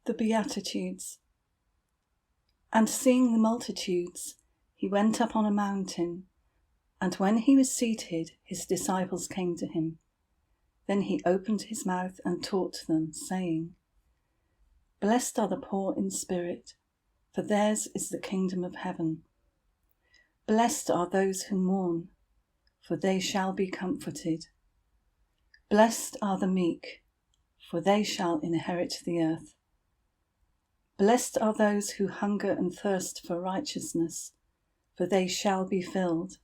The Beatitudes. And seeing the multitudes, he went up on a mountain, and when he was seated, his disciples came to him. Then he opened his mouth and taught them, saying, Blessed are the poor in spirit, for theirs is the kingdom of heaven. Blessed are those who mourn, for they shall be comforted. Blessed are the meek, for they shall inherit the earth. Blessed are those who hunger and thirst for righteousness, for they shall be filled.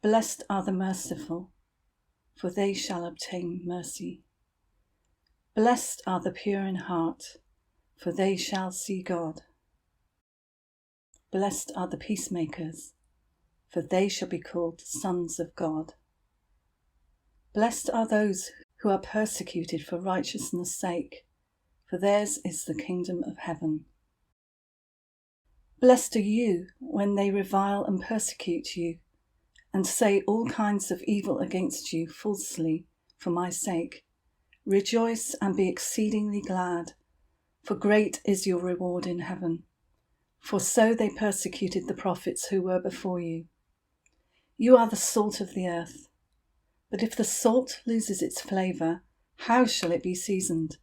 Blessed are the merciful, for they shall obtain mercy. Blessed are the pure in heart, for they shall see God. Blessed are the peacemakers, for they shall be called sons of God. Blessed are those who are persecuted for righteousness' sake, for theirs is the kingdom of heaven. Blessed are you when they revile and persecute you, and say all kinds of evil against you falsely for my sake. Rejoice and be exceedingly glad, for great is your reward in heaven. For so they persecuted the prophets who were before you. You are the salt of the earth. But if the salt loses its flavour, how shall it be seasoned?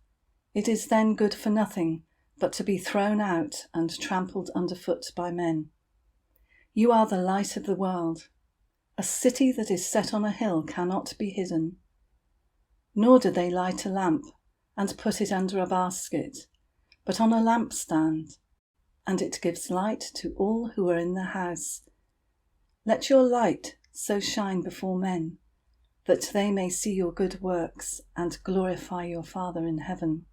It is then good for nothing, but to be thrown out and trampled underfoot by men. You are the light of the world. A city that is set on a hill cannot be hidden. Nor do they light a lamp and put it under a basket, but on a lampstand, and it gives light to all who are in the house. Let your light so shine before men, that they may see your good works and glorify your Father in heaven.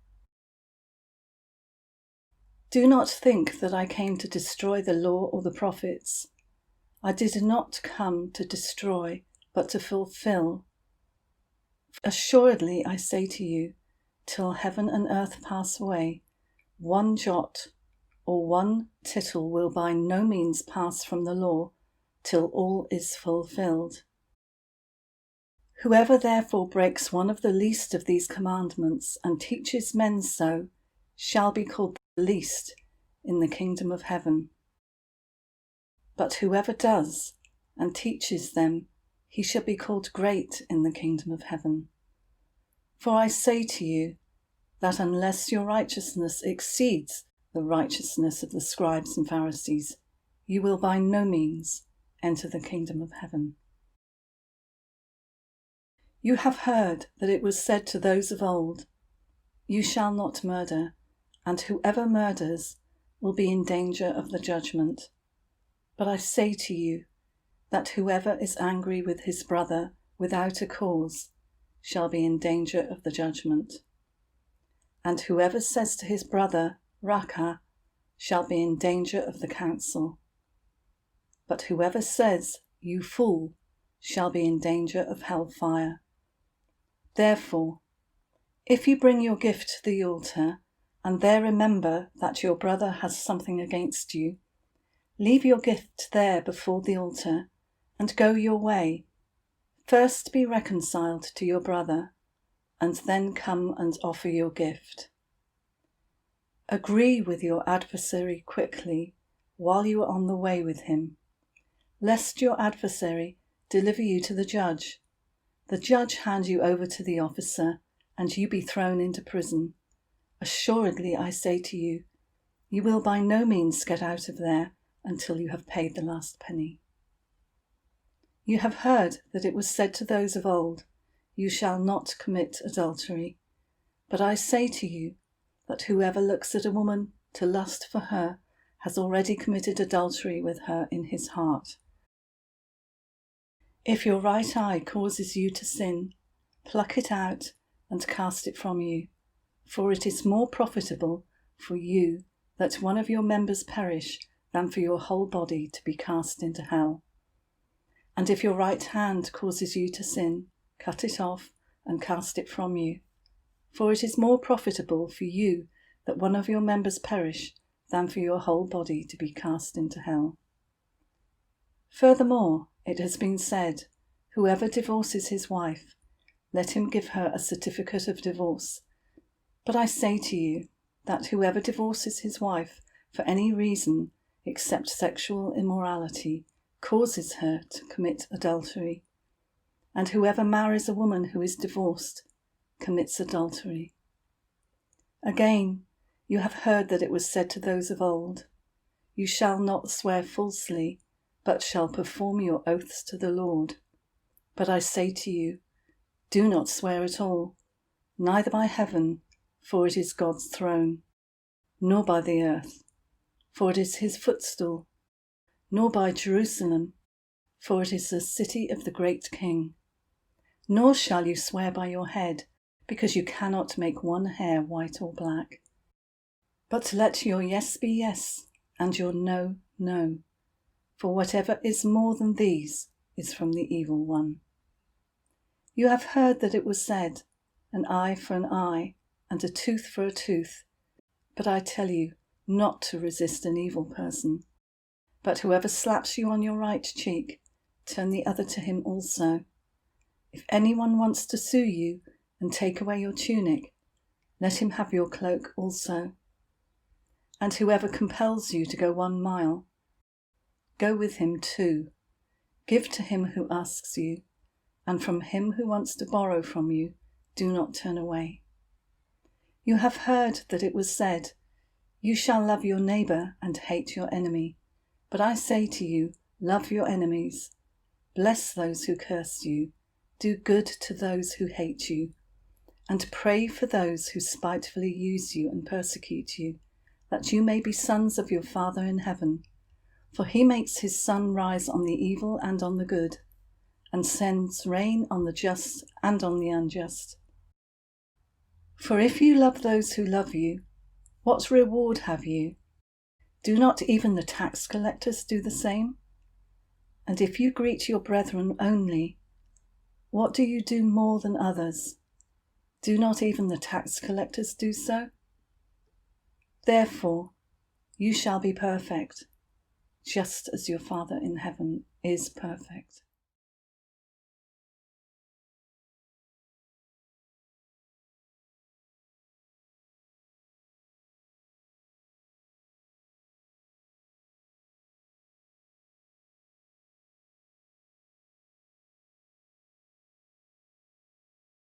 Do not think that I came to destroy the law or the prophets. I did not come to destroy, but to fulfill. Assuredly, I say to you, till heaven and earth pass away, one jot or one tittle will by no means pass from the law, till all is fulfilled. Whoever therefore breaks one of the least of these commandments and teaches men so, shall be called the least in the kingdom of heaven. But whoever does and teaches them, he shall be called great in the kingdom of heaven. For I say to you, that unless your righteousness exceeds the righteousness of the scribes and Pharisees, you will by no means enter the kingdom of heaven. You have heard that it was said to those of old, You shall not murder, and whoever murders will be in danger of the judgment. But I say to you that whoever is angry with his brother without a cause shall be in danger of the judgment. And whoever says to his brother, Raca, shall be in danger of the council. But whoever says, You fool, shall be in danger of hellfire. Therefore, if you bring your gift to the altar, and there remember that your brother has something against you, leave your gift there before the altar, and go your way. First be reconciled to your brother, and then come and offer your gift. Agree with your adversary quickly while you are on the way with him, lest your adversary deliver you to the judge hand you over to the officer, and you be thrown into prison. Assuredly, I say to you, you will by no means get out of there until you have paid the last penny. You have heard that it was said to those of old, You shall not commit adultery. But I say to you that whoever looks at a woman to lust for her has already committed adultery with her in his heart. If your right eye causes you to sin, pluck it out and cast it from you, for it is more profitable for you that one of your members perish than for your whole body to be cast into hell. And if your right hand causes you to sin, cut it off and cast it from you, for it is more profitable for you that one of your members perish than for your whole body to be cast into hell. Furthermore, it has been said, Whoever divorces his wife, let him give her a certificate of divorce. But I say to you that whoever divorces his wife for any reason except sexual immorality causes her to commit adultery, and whoever marries a woman who is divorced commits adultery. Again, you have heard that it was said to those of old, "You shall not swear falsely, but shall perform your oaths to the Lord." But I say to you, do not swear at all, neither by heaven, for it is God's throne, nor by the earth, for it is his footstool, nor by Jerusalem, for it is the city of the great King. Nor shall you swear by your head, because you cannot make one hair white or black. But let your yes be yes, and your no, no, for whatever is more than these is from the evil one. You have heard that it was said, an eye for an eye, and a tooth for a tooth. But I tell you not to resist an evil person. But whoever slaps you on your right cheek, turn the other to him also. If anyone wants to sue you and take away your tunic, let him have your cloak also. And whoever compels you to go 1 mile, go with him 2. Give to him who asks you, and from him who wants to borrow from you, do not turn away. You have heard that it was said, "You shall love your neighbour and hate your enemy." But I say to you, love your enemies, bless those who curse you, do good to those who hate you, and pray for those who spitefully use you and persecute you, that you may be sons of your Father in heaven. For he makes his sun rise on the evil and on the good, and sends rain on the just and on the unjust. For if you love those who love you, what reward have you? Do not even the tax collectors do the same? And if you greet your brethren only, what do you do more than others? Do not even the tax collectors do so? Therefore, you shall be perfect, just as your Father in heaven is perfect.